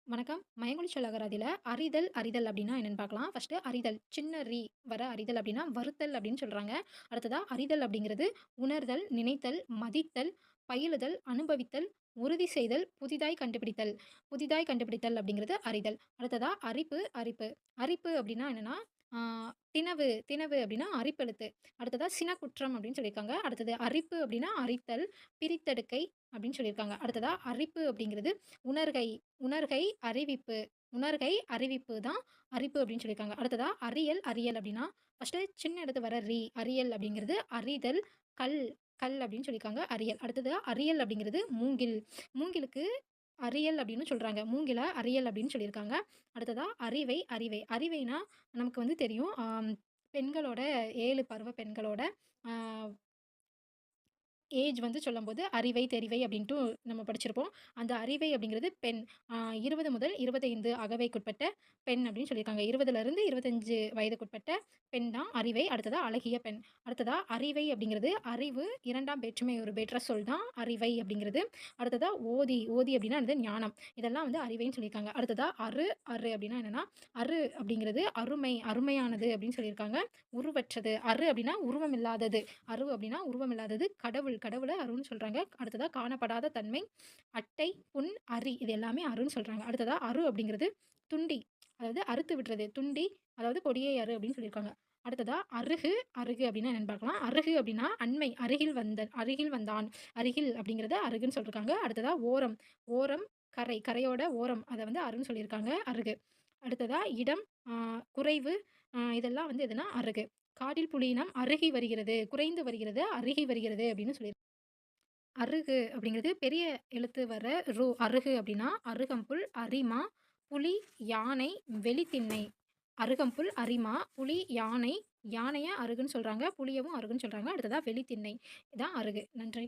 வணக்கம். மயங்கொலி சொல் அறிதல், அறிதல் அப்டின்னா என்னன்னு பார்க்கலாம். ஃபர்ஸ்ட்டு அறிதல். சின்ன வர அறிதல் அப்டின்னா, வருத்தல் அப்டின்னு சொல்றாங்க. அடுத்ததா அறிதல் அப்டிங்கிறது உணர்தல், நினைத்தல், மதித்தல், பயிலுதல், அனுபவித்தல், உறுதி செய்தல், புதிதாய் கண்டுபிடித்தல். புதிதாய் கண்டுபிடித்தல் அப்டிங்கிறது அறிதல். அடுத்ததா அரிப்பு, அரிப்பு. அரிப்பு அப்டின்னா என்னன்னா, ஆ தினவு, தினவு அப்டின்னா அரிப்பெழுத்து. அடுத்ததா சினக்குற்றம் அப்டின்னு சொல்லியிருக்காங்க. அடுத்தது அரிப்பு அப்டின்னா அரித்தல், பிரித்தெடுக்கை அப்டின்னு சொல்லியிருக்காங்க. அடுத்ததா அரிப்பு அப்டிங்கிறது உணர்கை, உணர்கை, அறிவிப்பு. உணர்கை, அறிவிப்பு தான் அரிப்பு அப்படின்னு சொல்லியிருக்காங்க. அடுத்ததா அறியல், அறியல் அப்படின்னா, ஃபர்ஸ்ட்டு சின்ன எழுத்து வர அறியல் அப்படிங்கிறது அறிதல், கல், கல் அப்படின்னு சொல்லியிருக்காங்க. அறியல். அடுத்தது அறியல் அப்படிங்கிறது மூங்கில். மூங்கிலுக்கு அறியல் அப்படின்னு சொல்றாங்க. மூங்கில அறியல் அப்படின்னு சொல்லியிருக்காங்க. அடுத்ததா அறிவை, அறிவை. அறிவைனா நமக்கு வந்து தெரியும். பெண்களோட 7 பருவ பெண்களோட ஆ ஏஜ் வந்து சொல்லும்போது அறிவை, தெரிவை அப்படின்ட்டு நம்ம படிச்சிருப்போம். அந்த அறிவை அப்படிங்கிறது பெண். 20 முதல் 25 அகவைக்குட்பட்ட பெண் அப்படின்னு சொல்லியிருக்காங்க. 20லிருந்து 25 வயதுக்குட்பட்ட பெண் தான் அறிவை. அடுத்ததா அழகிய பெண். அடுத்ததா அறிவை அப்படிங்கிறது அறிவு 2ஆம் வேற்றுமை ஒரு வேற்ற சொல் தான் அறிவை அப்படிங்கிறது. அடுத்ததா ஓதி, ஓதி அப்படின்னா என்னது ஞானம். இதெல்லாம் வந்து அறிவைன்னு சொல்லியிருக்காங்க. அடுத்ததா அரு, அரு அப்படின்னா என்னன்னா, அரு அப்படிங்கிறது அருமை, அருமையானது அப்படின்னு சொல்லியிருக்காங்க. உருவற்றது. அரு அப்படின்னா உருவம் இல்லாதது. அரு அப்படின்னா உருவம் இல்லாதது. கடவுள், கடவுள அருன்னு சொல்றாங்க. அடுத்ததா காணப்படாத தன்மை, அட்டை, புண், அரி இது எல்லாமே அருன்னு சொல்றாங்க. அடுத்ததா அரு அப்படிங்கிறது துண்டி. அதாவது அறுத்து விடுறது. துண்டி அதாவது கொடியை அறு அப்படின்னு சொல்லியிருக்காங்க. அடுத்ததா அருகு, அருகு அப்படின்னா என்னன்னு பார்க்கலாம். அருகு அப்படின்னா அண்மை, அருகில் வந்தான். அருகில் அப்படிங்கிறத அருகுன்னு சொல்லியிருக்காங்க. அடுத்ததா ஓரம், ஓரம், கரை, கரையோட ஓரம் அத வந்து அருன்னு சொல்லியிருக்காங்க. அருகு. அடுத்ததா இடம், குறைவு, இதெல்லாம் வந்து எதுனா அருகு. காட்டில் புலியினம் அருகி வருகிறது, குறைந்து வருகிறது, அருகி வருகிறது அப்படின்னு அருகு அப்படிங்கிறது பெரிய எழுத்து வர அருகு அப்படின்னா அருகம்புல், அரிமா, புலி, யானை, வெளித்திண்ணை. அருகம்புல், அரிமா, புலி, யானை, யானைய அருகுன்னு சொல்றாங்க. புலியவும் அருகுன்னு சொல்றாங்க. அடுத்ததா வெளித்திண்ணை. இதான் அருகு. நன்றி.